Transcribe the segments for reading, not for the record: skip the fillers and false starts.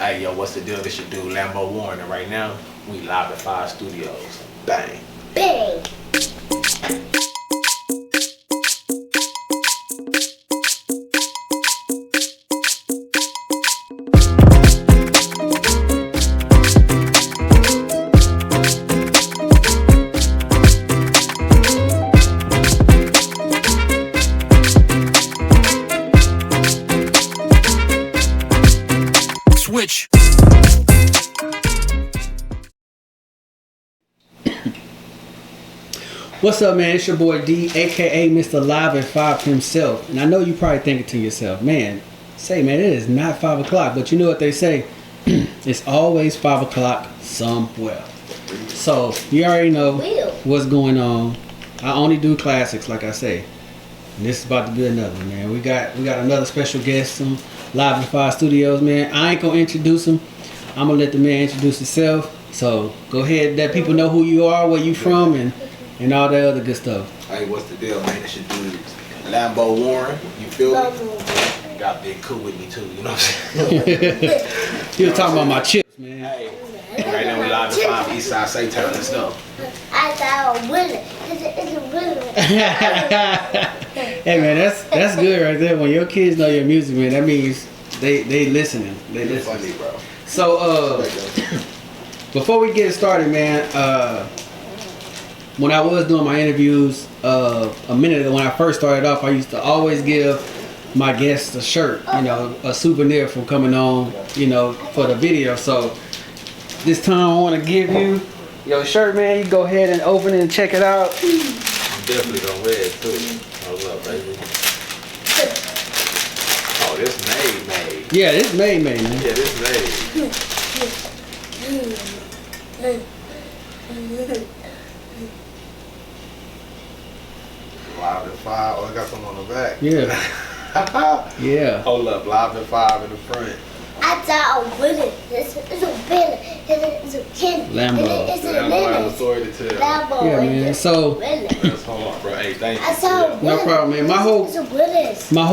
Hey, yo, what's the deal? This your dude, Lambo Warren, and right now, we live at 5 Studios. Bang. Bang. Switch. What's up, man? It's your boy D, aka Mr. LiveAt5 himself. And I know you probably thinking to yourself, man, man, it is not 5 o'clock. But you know what they say? It's always 5 o'clock somewhere. So you already know what's going on. I only do classics, like I say. And this is about to be another one, man. We got another special guest on LiveAt5Studios, man. I ain't gonna introduce him. I'm gonna let the man introduce himself. So go ahead, let people know who you are, where you from, and all that other good stuff. Hey, what's the deal, man? This your dude, Lambo Warren. You feel me? You got Big Cool with me, too. You know what I'm saying? You were talking about my chips, man. Hey, right now we live at 5 East Side Saytown. Let's go. I thought I win it. It's a winner. Hey, man, that's good right there. When your kids know your music, man, that means they listening. They It's listening. funny, bro. So, before we get started, man, when I was doing my interviews a minute ago, when I first started off, I used to always give my guests a shirt, you know, a souvenir from coming on, you know, for the video. So this time I want to give you your shirt, man. You go ahead and open it and check it out. I'm definitely gonna wear it, too. Hold up, baby. Oh, this made. Yeah, this made, man. Yeah, this made. Live at 5. Oh, I got some on the back. Yeah. Yeah. Hold up, live at 5 in the front. I thought I win it. It's a winner. It's a kid. Lambo. It's a Lambo has a winner. story to tell. Lambo. Yeah, man. So Let's hold on, bro. Hey, thank you. I saw a no problem, man. My It's a winner.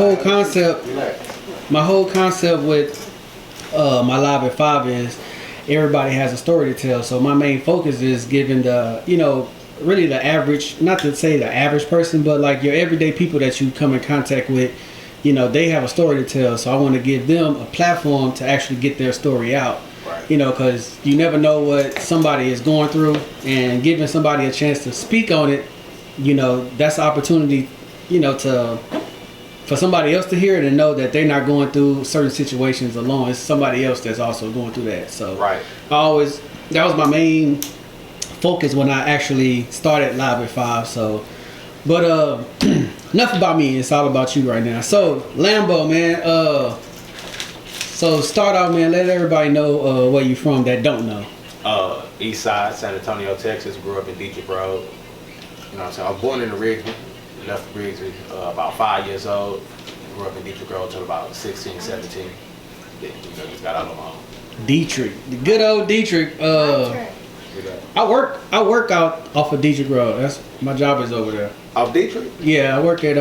whole concept with my Live at 5 is everybody has a story to tell. So my main focus is giving the, you know, really the average, not to say the average person, but like your everyday people that you come in contact with, you know, they have a story to tell. So I want to give them a platform to actually get their story out. Right. You know, because you never know what somebody is going through, and giving somebody a chance to speak on it, you know, that's an opportunity, you know, for somebody else to hear it and know that they're not going through certain situations alone. It's somebody else that's also going through that. So Right. that was my main focus when I actually started Live at 5. So, but enough about me. It's all about you right now. So Lambo, man. So start out, man. Let everybody know where you from that don't know. East Side, San Antonio, Texas. Grew up in Dietrich Road. You know what I'm saying? I was born in the Rigsby. Left Rigsby about 5 years old. Grew up in Dietrich Road until about 16, 17. Then, you know, just got out on my own. Dietrich, the good old Dietrich. I work out off of Dietrich Road. That's my job is over there. Off Dietrich? Yeah, I work at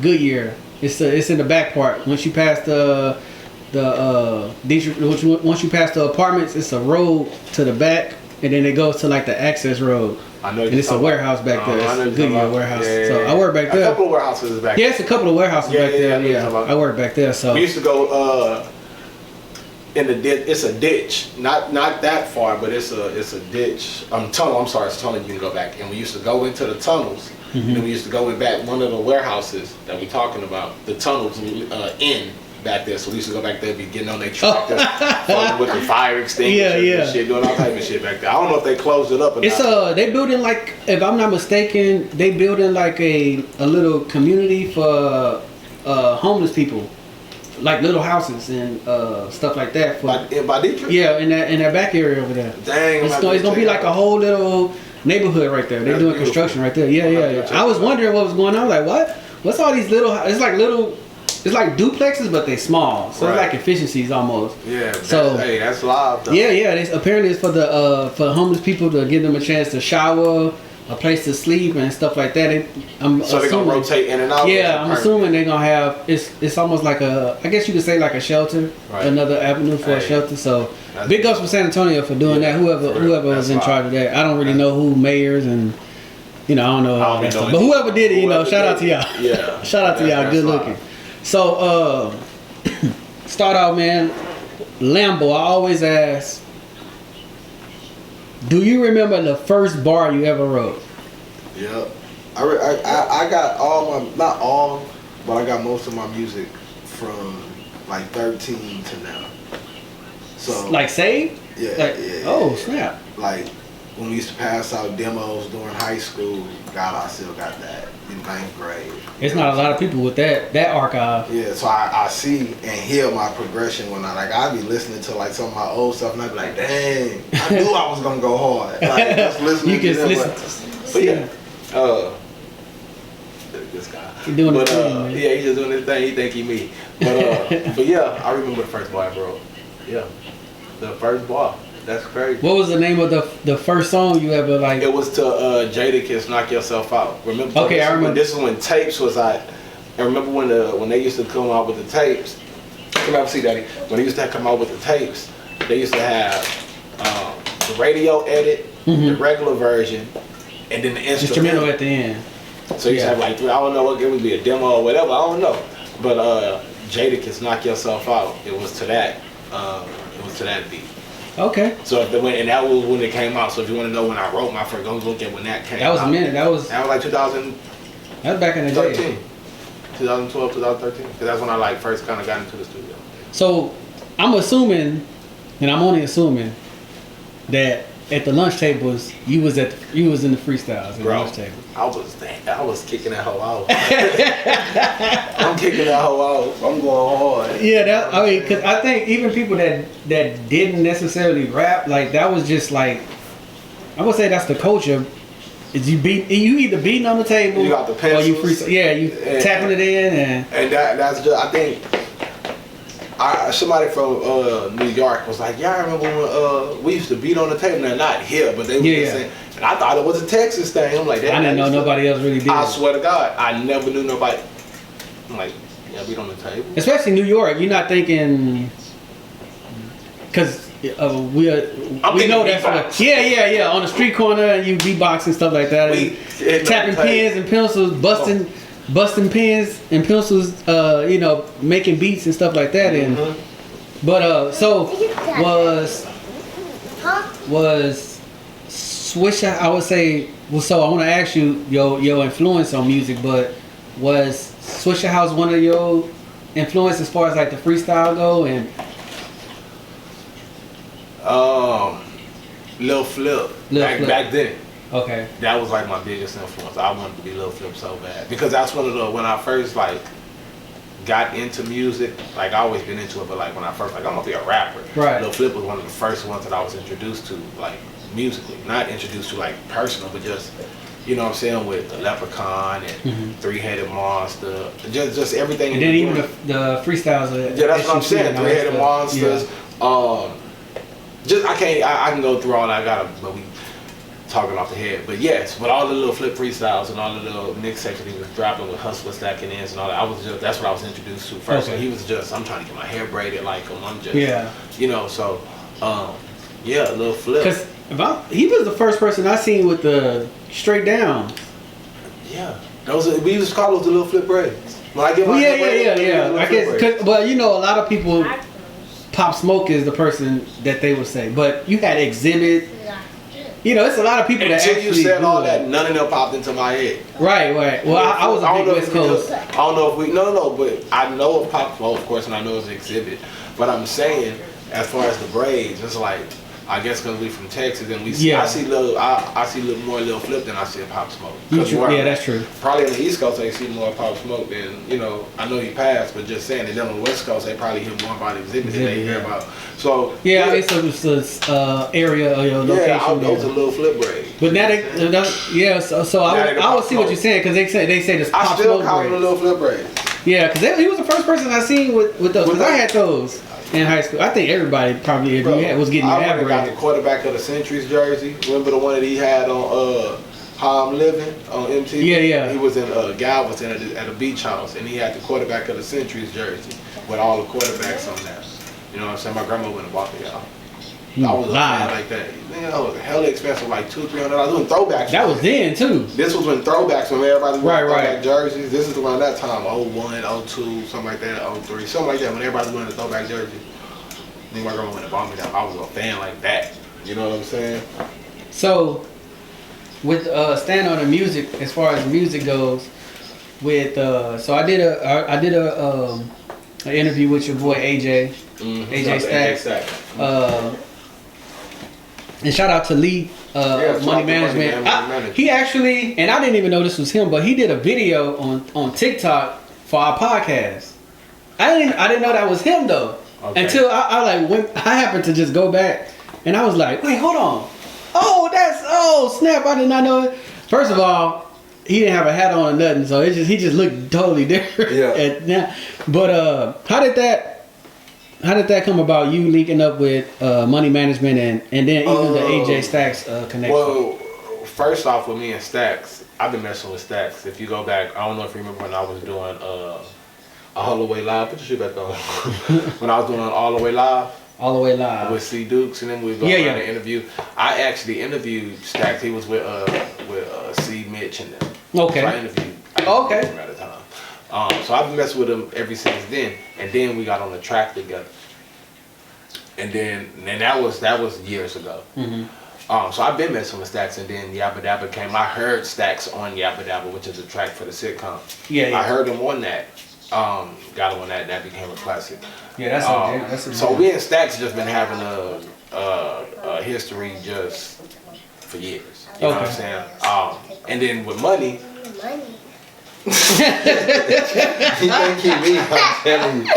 Goodyear. It's in the back part. Once you pass the Dietrich, once you pass the apartments, it's a road to the back, and then it goes to like the access road. I know. And it's a warehouse back there. It's a Goodyear warehouse. Yeah. So I work back there. A couple of warehouses back there. Yeah, it's a couple of warehouses back there. Yeah, I work back there. So we used to go in the ditch. It's a ditch, not that far, but it's a ditch. Tunnel. I'm sorry, it's a tunnel. You can go back, and we used to go into the tunnels. And then we used to go in back one of the warehouses that we talking about. The tunnels in back there, so we used to go back there, be getting on their tractor, fucking with the fire extinguisher and shit, doing all type of shit back there. I don't know if they closed it up or not. They building like, if I'm not mistaken, they building like a little community for homeless people. Like little houses and stuff like that. By Detroit? Yeah, in that back area over there. Dang, it's gonna be like a whole little neighborhood right there. They're doing construction right there. Yeah. I was wondering what was going on. Like, what's all these little? It's like duplexes, but they small. So it's like efficiencies almost. Yeah. So that's live though. Yeah. Apparently it's for the for homeless people to give them a chance to shower, a place to sleep and stuff like that. So they're gonna rotate in and out. Yeah, I'm assuming they're gonna have. It's almost like I guess you could say like a shelter, right. Another avenue for a shelter. So big ups for San Antonio for doing that. Whoever was in charge of that. I don't really know who mayors and. I don't know all that stuff. But whoever did it, shout out to y'all. Yeah. Shout out to y'all. Good looking. So, start out, man. Lambo, I always ask, do you remember the first bar you ever wrote? Yeah. I got all my, not all, but I got most of my music from like 13 to now. So like saved? Yeah. Oh, snap. Like when we used to pass out demos during high school, God, I still got that in 9th grade. It's not a lot of people with that archive. Yeah, so I see and hear my progression when I be listening to like some of my old stuff and I be like, dang, I knew I was gonna go hard. Like just listening to them. But yeah, this guy. He doing his thing, man. Yeah, he just doing his thing. He think he me. But yeah, I remember the first bar I wrote. Yeah, the first bar. That's crazy. What was the name of the first song you ever like? It was to Jadakiss, Knock Yourself Out. Remember? Okay, I remember. This is when tapes was out. And remember when they used to come out with the tapes? Come out, see, Daddy. When they used to come out with the tapes, they used to have the radio edit, the regular version, and then the instrumental at the end. So you used to have like I don't know what it would be, a demo or whatever. I don't know. But Jadakiss, Knock Yourself Out. It was to that. It was to that beat. Okay. So and that was when it came out. So if you want to know when I wrote my first, go look at when that came out. That was a minute. That was like 2000. That was back in the day. 2012, 2013. Because that's when I like first kind of got into the studio. So I'm assuming, and I'm only assuming, that at the lunch tables you was in the freestyles at the lunch table. I was kicking that hoe out. I'm kicking that hoe out. I'm going hard. Yeah, because I think even people that didn't necessarily rap, like that was just like, I would say that's the culture. Is you either beating on the table, you got the pencils, or you freestyle. Yeah, you tapping it in, and that's just, I think. Somebody from New York was like, yeah, I remember when we used to beat on the table. Now, not here, but they were just saying, and I thought it was a Texas thing. I'm like, I didn't know nobody else really did. I swear to God, I never knew nobody. I'm like, yeah, beat on the table. Especially New York, you're not thinking, because we know that's like, yeah, on the street corner, and you beatbox and stuff like that, and tapping pens and pencils, busting pens and pencils, making beats and stuff like that. And but so was Swisher, I would say. Well, so I want to ask you your influence on music, but was Swisher House one of your influence as far as like the freestyle go? And Lil Flip. Back then. Okay. That was like my biggest influence. I wanted to be Lil Flip so bad because that's one of the when I first like got into music. Like I always been into it, but like when I first like I'm gonna be a rapper. Right. Lil Flip was one of the first ones that I was introduced to, like musically, not introduced to like personal, but just you know what I'm saying with the Leprechaun and Three-Headed Monster, just everything. And then even the freestyles. Yeah, that's what I'm saying. Three-Headed Monsters. Yeah. I can go through all that. But we talking off the head. But yes, with all the little Flip freestyles and all the little mixtapes that he was dropping with Hustler Stacking Ends and all that, that's what I was introduced to first. Okay. And he was just, I'm trying to get my hair braided like him. I'm just, so, Lil Flip. Because he was the first person I seen with the straight down. Yeah, we used to call those the Lil Flip braids. When I get my hair braided, I guess, a lot of people, Pop Smoke is the person that they would say, but you had Exhibit. It's a lot of people that actually you said all that. None of them popped into my head. Right. Well, I was a big West Coast. I don't know if but I know of Pop Smoke, of course, and I know it's Exhibit. But I'm saying, as far as the braids, it's like I guess because we from Texas and we see, I see more Lil Flip than I see Pop Smoke. That's true. Probably on the East Coast they see more Pop Smoke than I know he passed, but just saying that them on the West Coast they probably hear more about Exhibit than they hear about. So it's a area or your location. Yeah, those are Lil Flip braids. But now So I would see what you're saying because they say this Pop Smoke braids. I still call them the Lil Flip braids. Yeah, because he was the first person I seen with those. Because I had those in high school. I think everybody probably was getting that. I got the quarterback of the Centuries jersey. Remember the one that he had on How I'm Living on MTV. Yeah, yeah. He was in Galveston at a beach house, and he had the quarterback of the Century's jersey with all the quarterbacks on there. You know what I'm saying? My grandma went and bought me y'all. I was a fan like that. Man, that was hella expensive, like $200-$300. Doing throwbacks. That was then too. This was when throwbacks, when everybody was Right, throwback jerseys. This is around that time, 01, 02, something like that, 03, something like that. When everybody was wearing the throwback jerseys, me and my grandma went and bought me that. I was a fan like that. You know what I'm saying? So, with staying on the music, as far as music goes, with so I did a an interview with your boy AJ, AJ Stacks. And shout out to Lee, Money Management. He actually, and I didn't even know this was him, but he did a video on TikTok for our podcast. I didn't know that was him though. Okay. Until I happened to just go back and I was like, wait, hold on. Oh snap! I did not know it. First of all, he didn't have a hat on or nothing, so he just looked totally different. Yeah. But how did that come about? You linking up with Money Management and then even the AJ Stacks connection. Well, first off, with me and Stacks, I've been messing with Stacks. If you go back, I don't know if you remember when I was doing All the Way Live. Put your shoe back on. When I was doing All the Way Live. All the Way Live. With C Dukes, and then we was going on an interview. I actually interviewed Stacks. He was with C Mitch and them. Okay. So I interviewed him at a time. So I've been messing with him ever since then. And then we got on the track together. And that was years ago. Mm-hmm. So I've been messing with Stacks, and then Yabba Dabba came. I heard Stacks on Yabba Dabba, which is a track for the sitcom. Yeah. I heard him on that. Got him on that. That became a classic. Yeah, that's a so we and Stacks just been having a history just for years. You know what I'm saying? And then with Money. He think he me, I'm telling you.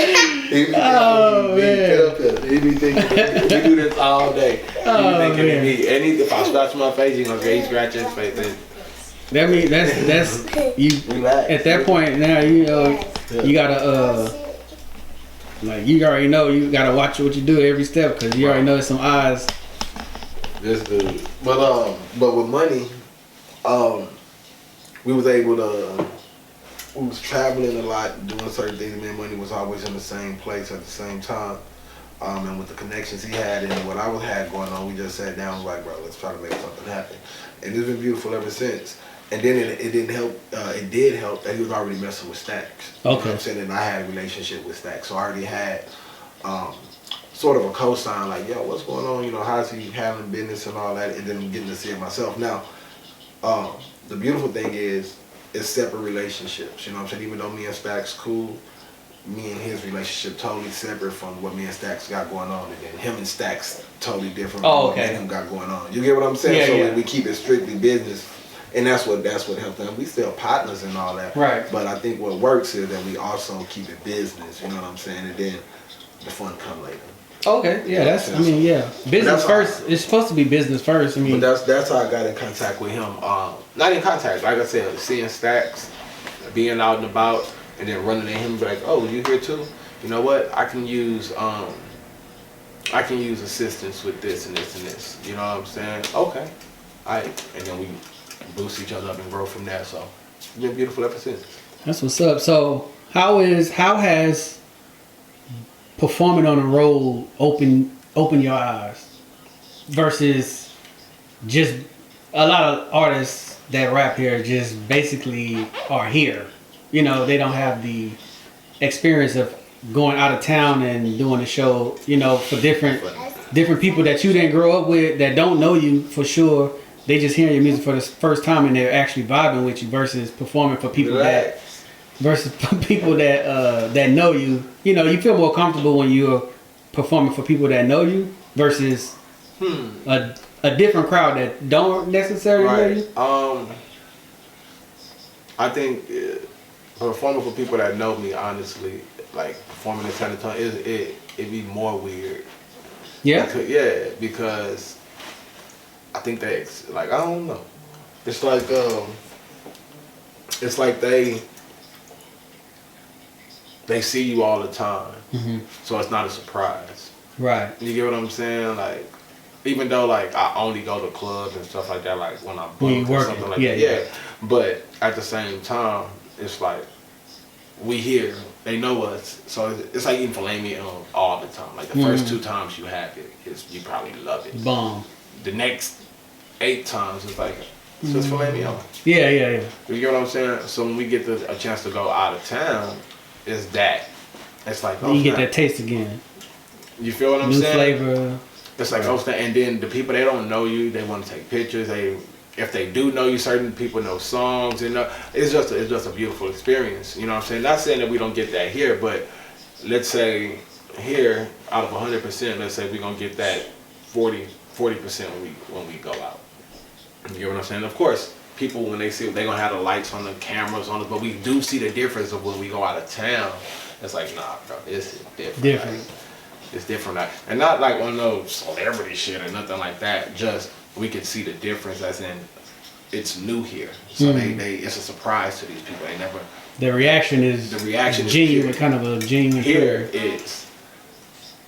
He be thinking we do this all day. He be thinking he me. And if I scratch my face, he gonna say he scratch his face. That means that's you. Relax. At that point now, you know you gotta like you already know you gotta watch what you do every step because you already know there's some eyes. This dude, but with Money, we was able to. We was traveling a lot, doing certain things. Me and Money was always in the same place at the same time. And with the connections he had and what I had going on, we just sat down and was like, bro, let's try to make something happen. And it's been beautiful ever since. And then it didn't help. It did help that he was already messing with Stacks. Okay. You know what I'm saying? And I had a relationship with Stacks, so I already had sort of a cosign like, yo, what's going on? You know, how's he handling business and all that? And then getting to see it myself. Now, the beautiful thing is, it's separate relationships. You know what I'm saying? Even though me and Stacks cool, me and his relationship totally separate from what me and Stacks got going on, and then him and Stacks totally different from what me and him got going on. You get what I'm saying? Yeah, so we keep it strictly business, and that's what helped them. We still partners and all that. Right. But I think what works is that we also keep it business. You know what I'm saying? And then the fun come later. Okay, yeah, that's. I mean, yeah, business first. It's supposed to be business first. I mean, but that's how I got in contact with him. Not in contact, like I said, seeing Stacks, being out and about, and then running into him and be like, "Oh, you here too? You know what? I can use assistance with this and this and this. You know what I'm saying? Okay, and then we boost each other up and grow from there. So it's been beautiful ever since. That's what's up. So how has performing on a role open your eyes versus just a lot of artists that rap here just basically are here. You know, they don't have the experience of going out of town and doing a show, you know, for different people that you didn't grow up with, that don't know you for sure. They just hearing your music for the first time and they're actually vibing with you versus performing for people that know you. You know, you feel more comfortable when you're performing for people that know you versus a different crowd that don't necessarily know you. I think performing for people that know me, honestly, like performing in San Antonio, it'd be more weird. Yeah? Because I think I don't know. It's like they see you all the time, so it's not a surprise. Right. You get what I'm saying? Like, Even though like I only go to clubs and stuff like that, like when I When you book or working, something like yeah, that. yeah. Yeah. But at the same time, it's like we here, they know us, so it's like eating filet mignon all the time. Like the first 2 times you have it, you probably love it. Bomb. The next 8 times, it's like it's just filet mignon. Yeah, yeah, yeah. You get what I'm saying? So when we get a chance to go out of town, it's that. It's like You get that taste again. You feel what I'm New saying? flavor. It's like and then the people, they don't know you, they want to take pictures. If they do know you, certain people know songs. It's just a beautiful experience. You know what I'm saying? Not saying that we don't get that here, but let's say here, out of 100%, let's say we're gonna get that 40% when we go out. You know what I'm saying? Of course, people when they see, they're gonna have the lights on, the cameras on us, but we do see the difference of when we go out of town. It's like, nah, bro, it's different. Like, it's different, and not like on no celebrity shit or nothing like that. Just we can see the difference, as in it's new here, so it's a surprise to these people. They never. The reaction is genuine, kind of a genuine. Here it's,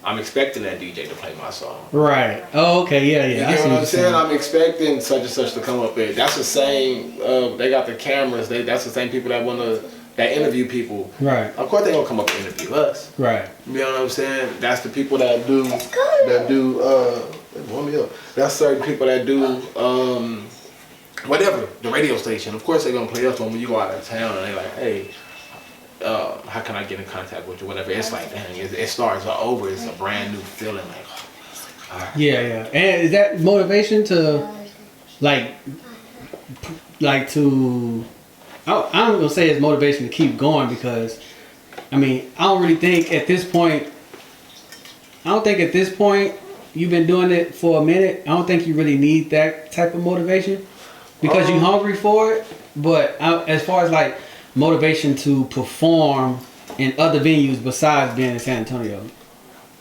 I'm expecting that DJ to play my song. Right. Oh, okay. Yeah, yeah. You know what I'm saying? I'm expecting such and such to come up there. That's the same. They got the cameras. That's the same people that interview people. Right. Of course they gonna come up and interview us. Right. You know what I'm saying? That's the people that do warm me up. That's certain people that do whatever, the radio station. Of course they're gonna play us when you go out of town and they like, hey, how can I get in contact with you? Whatever. It's like, dang, it starts over. It's a brand new feeling. Like, all right. Yeah, yeah. And is that motivation to like to? I'm gonna say it's motivation to keep going, because I mean I don't think at this point you've been doing it for a minute. I don't think you really need that type of motivation because you're hungry for it. But as far as like motivation to perform in other venues besides being in San Antonio,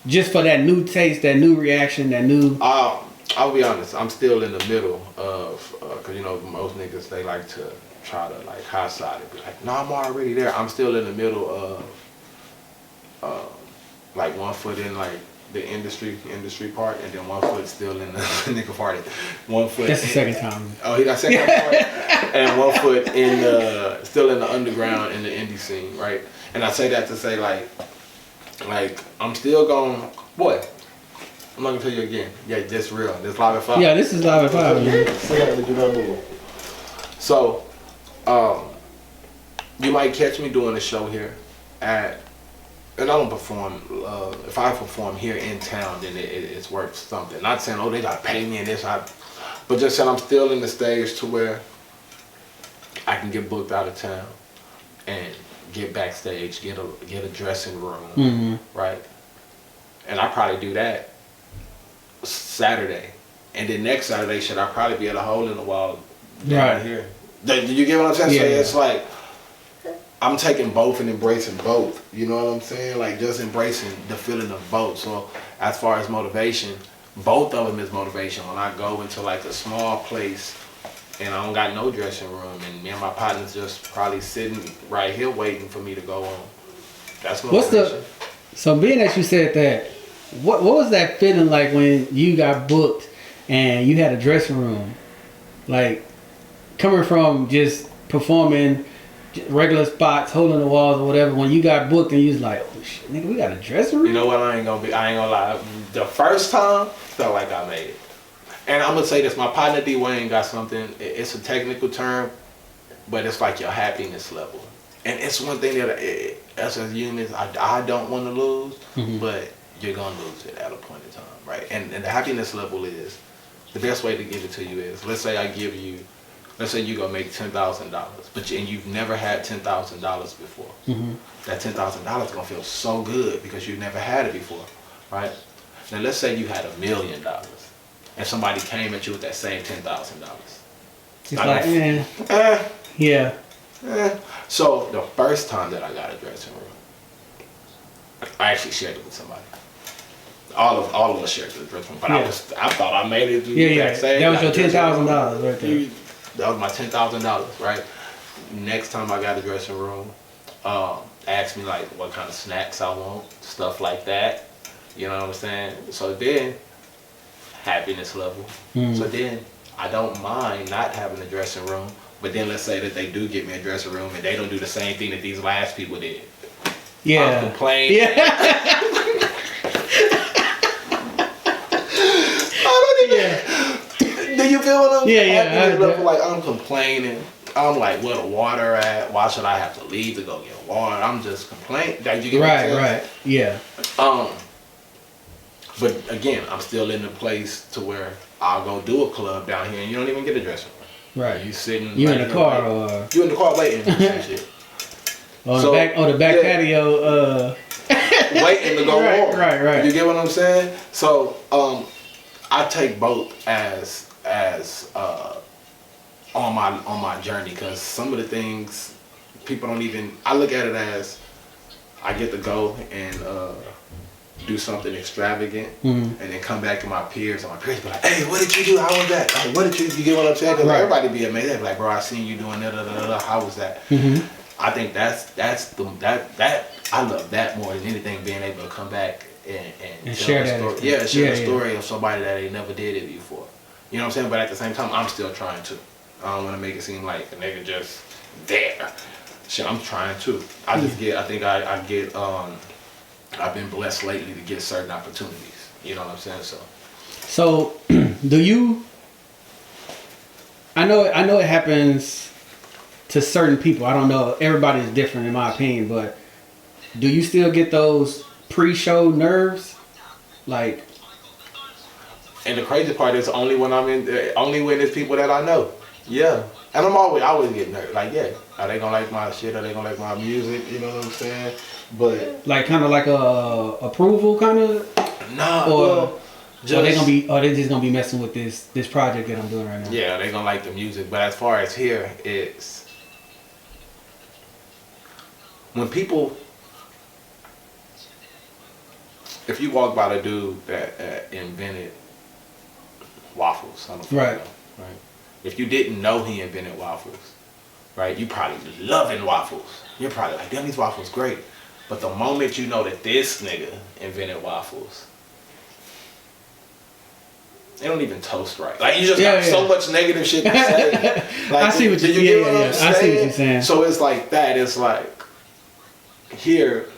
just for that new taste, that new reaction, that new. I'll be honest. I'm still in the middle of because most niggas, they like to try to like high side it, be like, no, I'm already there. I'm still in the middle of like one foot in like the industry part, and then one foot still in the nigga party. One foot. That's the second time. Oh, he got second part, and one foot in still in the underground in the indie scene, right? And I say that to say like I'm still going, boy. I'm not gonna tell you again. Yeah, this real. This LiveAt5. Yeah, this is LiveAt5. So, you might catch me doing a show here and I don't perform. If I perform here in town, then it's worth something. Not saying, oh, they gotta pay me and this, but just saying I'm still in the stage to where I can get booked out of town and get backstage, get a dressing room, right? And I probably do that Saturday, and then next Saturday, should I probably be at a hole in the wall down here? Do you get what I'm saying? Yeah. So it's like I'm taking both and embracing both. You know what I'm saying? Like just embracing the feeling of both. So as far as motivation, both of them is motivation. When I go into like a small place and I don't got no dressing room, and me and my partner's just probably sitting right here waiting for me to go on. That's motivation. So being that you said that, what was that feeling like when you got booked and you had a dressing room? Like coming from just performing regular spots, holding the walls or whatever, when you got booked and you was like, oh shit, nigga, we got a dressing room? You know what, I ain't gonna lie. The first time, felt like I made it. And I'm gonna say this, my partner D Wayne got something, it's a technical term, but it's like your happiness level. And it's one thing that as a unit, I don't want to lose, but you're gonna lose it at a point in time, right? And the happiness level is, the best way to give it to you is, let's say you go make $10,000, and you've never had $10,000 before. That $10,000 gonna feel so good because you've never had it before, right? Now let's say you had $1 million, and somebody came at you with that same $10,000. It's like, yeah. So the first time that I got a dressing room, I actually shared it with somebody. All of us shared the dressing room, but I thought I made it. That was your $10,000 right there. That was my $10,000, right? Next time I got a dressing room, asked me like what kind of snacks I want, stuff like that. You know what I'm saying? So then, happiness level. So then I don't mind not having a dressing room. But then let's say that they do get me a dressing room and they don't do the same thing that these last people did. Yeah. I'm complaining. Yeah. Do you feel what I'm saying? Yeah. Like I'm complaining. I'm like, where the water at? Why should I have to leave to go get water? I'm just complaining. Like, you get what I'm saying? Right. Yeah. But again, I'm still in the place to where I'll go do a club down here and you don't even get a dressing room. Right. You sitting. You in the car or you in the car waiting and shit. on the back patio. Waiting to go on. Right. You get what I'm saying? So I take both as on my journey, because some of the things people don't even. I look at it as I get to go and do something extravagant, and then come back to my peers, and my peers be like, "Hey, what did you do? How was that? Like, what did you get what I'm saying?" Because everybody be amazed. They be like, "Bro, I seen you doing that. How was that?" I think that I love that more than anything, being able to come back and share that story. Yeah, share the story of somebody that they never did it before. You know what I'm saying? But at the same time, I'm still trying to. I don't want to make it seem like a nigga just there. Shit, I'm trying to. I just get. I think I get. I've been blessed lately to get certain opportunities. You know what I'm saying? So, do you? I know it happens to certain people. I don't know. Everybody is different, in my opinion. But do you still get those pre-show nerves? Like. And the crazy part is only when it's people that I know. Yeah. And I always get nervous. Like, yeah, are they gonna like my shit? Are they gonna like my music? You know what I'm saying? But like kind of like a approval kind of. Nah. Or they just gonna be messing with this project that I'm doing right now. Yeah, they gonna like the music. But as far as here, it's when people. If you walk by the dude that invented waffles, I don't know, right? If you didn't know he invented waffles, right? You probably loving waffles. You're probably like, damn, these waffles great. But the moment you know that this nigga invented waffles, they don't even toast right. Like, you just got so much negative shit to say. Like, I see what you get what I'm saying? I see what you're saying. So it's like that. It's like here,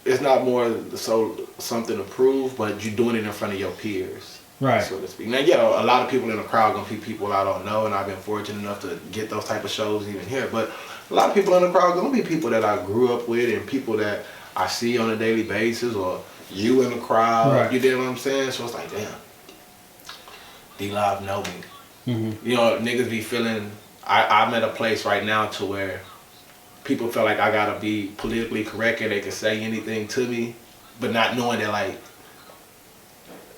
it's not more so something to prove, but you're doing it in front of your peers, right? So to speak. Now, yeah, a lot of people in the crowd gonna be people I don't know, and I've been fortunate enough to get those type of shows even here. But a lot of people in the crowd gonna be people that I grew up with and people that I see on a daily basis, or you in the crowd. Right. You get what I'm saying? So it's like, damn, D-Live know me. You know, niggas be feeling. I'm at a place right now to where people feel like I gotta be politically correct and they can say anything to me, but not knowing that, like,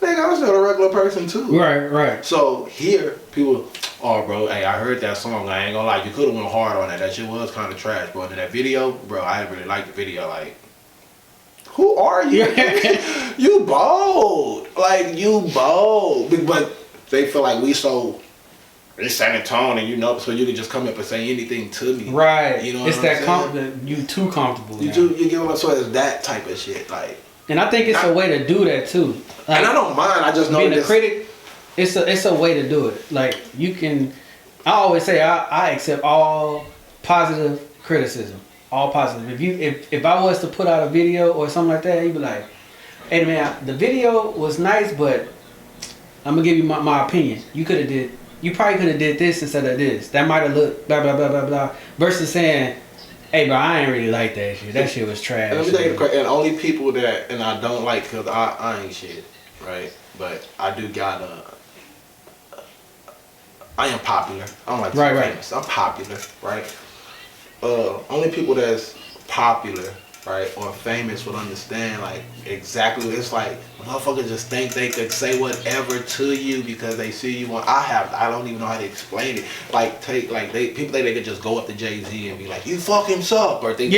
nigga, I'm still a regular person too. Right. So here, people, oh, bro, hey, I heard that song. I ain't gonna lie, you could have went hard on that. That shit was kind of trash, bro. And that video, bro, I really liked the video. Like, who are you? You bold. Like, you bold. But they feel like we so... It's San Antonio, and you know, so you can just come up and say anything to me. Right. You know it's what that I'm saying? You too comfortable. You get what I'm saying? It's that type of shit. Like, and I think it's a way to do that too. Like, and I don't mind. I just know being a critic. It's a way to do it. Like, you can. I always say I accept all positive criticism. All positive. If I was to put out a video or something like that, you'd be like, "Hey man, the video was nice, but I'm gonna give you my opinion. You probably could have did this instead of this. That might have looked blah blah blah blah blah." Versus saying, "Hey bro, I ain't really like that shit. That shit was trash." And let me tell you, and only people that and I don't like, because I ain't shit, right? But I do got I am popular. I don't like to be famous. I'm popular, right? Only people that's popular, right, or famous would understand, like, exactly. It's like motherfuckers just think they could say whatever to you because they see you on. I don't even know how to explain it. Like, people think they could just go up to Jay-Z and be like, "You fucking suck," or they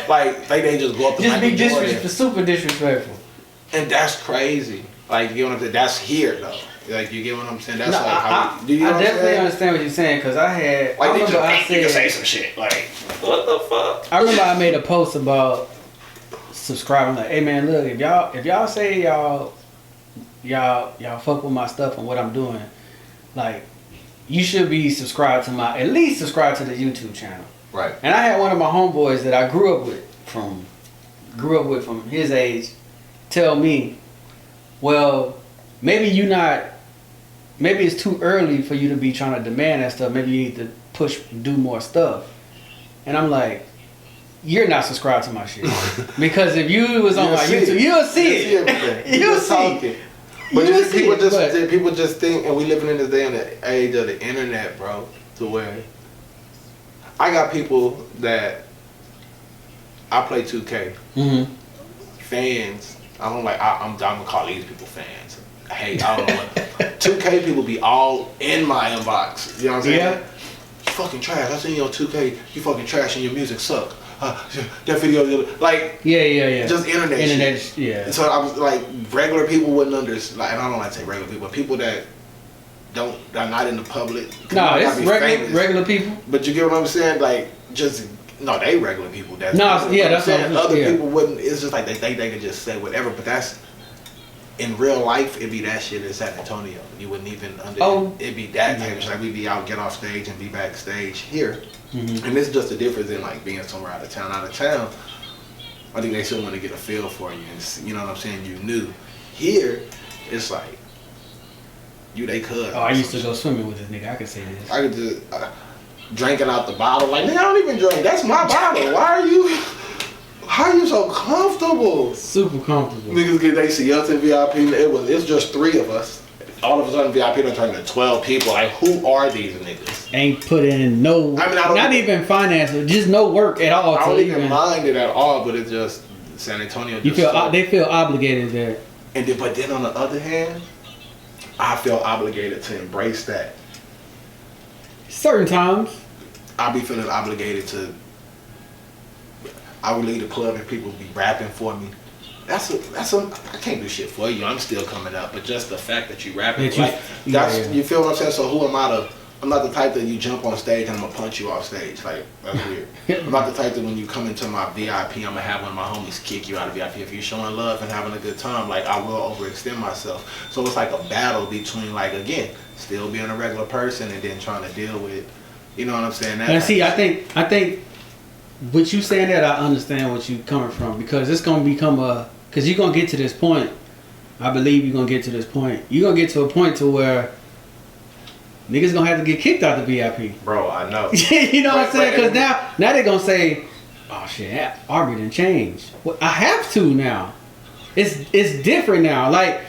like they just go up to just Michael be Jordan. super disrespectful. And that's crazy. Like, you get what I'm saying? That's here though. Like, you get what I'm saying? That's no, like how do you know I definitely understand what you're saying, because I had. Like, I they remember just think you can say some shit. Like, what the fuck? I remember I made a post about subscribing. Like, hey man, look, if y'all say y'all y'all fuck with my stuff and what I'm doing, like, you should be subscribed to at least subscribe to the YouTube channel. Right. And I had one of my homeboys that I grew up with from his age tell me, well, maybe it's too early for you to be trying to demand that stuff. Maybe you need to do more stuff. And I'm like, you're not subscribed to my shit. Because if you was on my YouTube, you'll see it. You'll see. But people just think, and we living in this day and the age of the internet, bro, to where I got people that I play 2K. Mm-hmm. Fans. I'm gonna call these people fans. Hey, I don't know what 2K people be all in my inbox. You know what I'm saying? Yeah. You fucking trash. I seen you on 2K. You fucking trash and your music suck. That video, like, yeah. Just internet shit. Yeah. So I was like, regular people wouldn't understand. Like, and I don't like to say regular people, but people that are not in the public. No, it's regular people. But you get what I'm saying? Like, they regular people. That's what I'm saying. Other people wouldn't. It's just like they think they could just say whatever. But that's in real life. It'd be that shit in San Antonio. You wouldn't even it'd be that type of shit. Like, we'd be out, get off stage, and be backstage here. Mm-hmm. And this is just the difference in like being somewhere out of town. Out of town, I think they still want to get a feel for you, and you know what I'm saying. You knew. Here, it's like they could. Oh, I used to go swimming with this nigga. I could say this. I could just drinking out the bottle. Like, nigga, I don't even drink. That's my bottle. How are you so comfortable? Super comfortable. Niggas they see us in VIP. It's just 3 of us. All of a sudden, VIP done turned to 12 people. Like, who are these niggas? Ain't put in not even finance, just no work at all. I don't even mind it at all, but it's just San Antonio. They feel obligated there. But then on the other hand, I feel obligated to embrace that. Certain times, I be feeling obligated to. I would leave the club and people be rapping for me. I can't do shit for you. I'm still coming up, but just the fact that you rapping, you feel what I'm saying? So who am I to? I'm not the type that you jump on stage and I'm gonna punch you off stage. Like, that's weird. I'm not the type that when you come into my VIP, I'm gonna have one of my homies kick you out of VIP. If you're showing love and having a good time, like, I will overextend myself. So it's like a battle between, like, again, still being a regular person and then trying to deal with, you know what I'm saying? And see, I think with you saying that, I understand what you coming from, because it's gonna become because you're gonna get to this point. I believe you're gonna get to this point. You're gonna get to a point to where niggas gonna have to get kicked out the VIP. Bro, I know. You know what I'm saying? Because now they're gonna say, oh shit, Aubrey done changed. Well, I have to now. It's different now. Like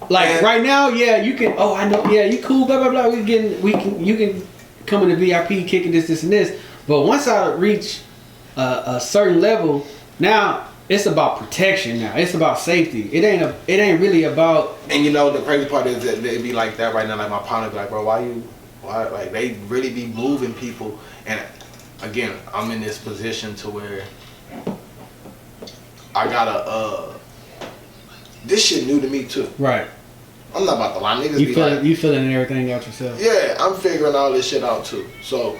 right now, yeah, you can. Oh, I know. Yeah, you cool. Blah blah blah. You can come in the VIP, kicking this and this. But once I reach a certain level, now it's about protection. Now it's about safety. It ain't really about. And you know the crazy part is that they be like that right now. Like my partner be like, bro, why like they really be moving people. And again, I'm in this position to where I gotta this shit new to me too. Right. I'm not about to lie. Niggas you feeling everything out yourself. Yeah, I'm figuring all this shit out too. So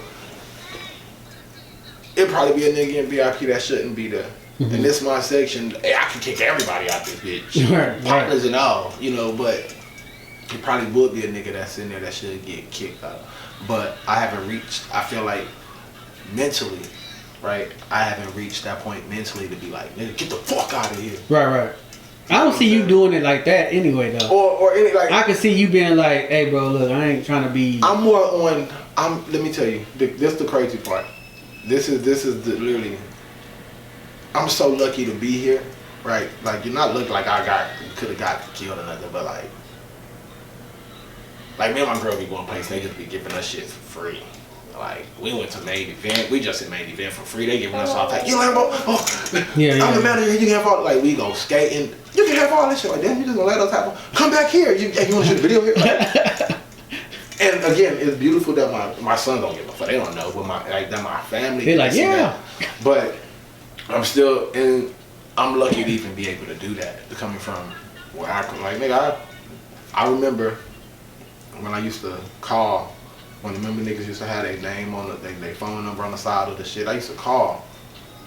it'd probably be a nigga in VIP that shouldn't be there. Mm-hmm. And this my section. Hey, I can kick everybody out this bitch. Right, partners and all, you know, but it probably would be a nigga that's in there that should get kicked out. But I feel like mentally, right? I haven't reached that point mentally to be like, nigga, get the fuck out of here. Right. I don't see you doing it like that anyway, though. Or any like. I can see you being like, hey, bro, look, I ain't trying to be. I'm more on. Let me tell you, this is the crazy part. This is literally. I'm so lucky to be here, right? Like, you're not looking like could have got killed or nothing, but like me and my girl be going places, they just be giving us shit for free. Like, we went to main event, we just in main event for free. They giving us all that. You Lambo? Oh, yeah. I'm the manager. You can have all. Like, we go skating. You can have all this shit. Like, damn, you just gonna let us have. Come back here. You want to shoot a video here? Like, and again, it's beautiful that my son don't give a fuck. They don't know, but that my family. They're like, yeah. But I'm still I'm lucky to even be able to do that. Coming from where I come, like, nigga, I remember when I used to call. When niggas used to have their name on their phone number on the side of the shit, I used to call.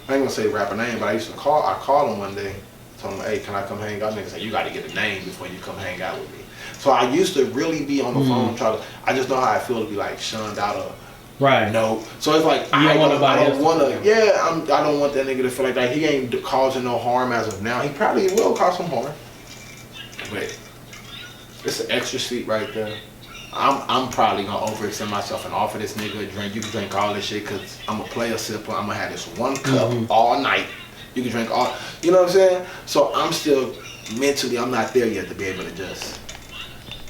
I ain't gonna say rapper name, but I used to call. I called him one day, Told him, hey, can I come hang out? Nigga said, you got to get a name before you come hang out with me. So I used to really be on the phone I just know how I feel to be like shunned out of. Right. No. So it's like, I don't want to, I don't want that nigga to feel like that. He ain't causing no harm as of now. He probably will cause some harm. But it's an extra seat right there. I'm probably gonna overextend myself and offer this nigga a drink. You can drink all this shit because I'm gonna play a sipper. I'm gonna have this one cup all night. You can drink all, you know what I'm saying? So I'm still mentally, I'm not there yet to be able to just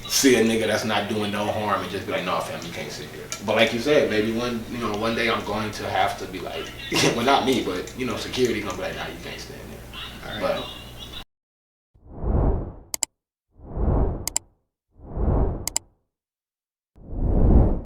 see a nigga that's not doing no harm and just be like, no, fam, you can't sit here. But like you said, maybe one day I'm going to have to be like, well, not me, but security gonna be like, nah, you can't stand there. All right. But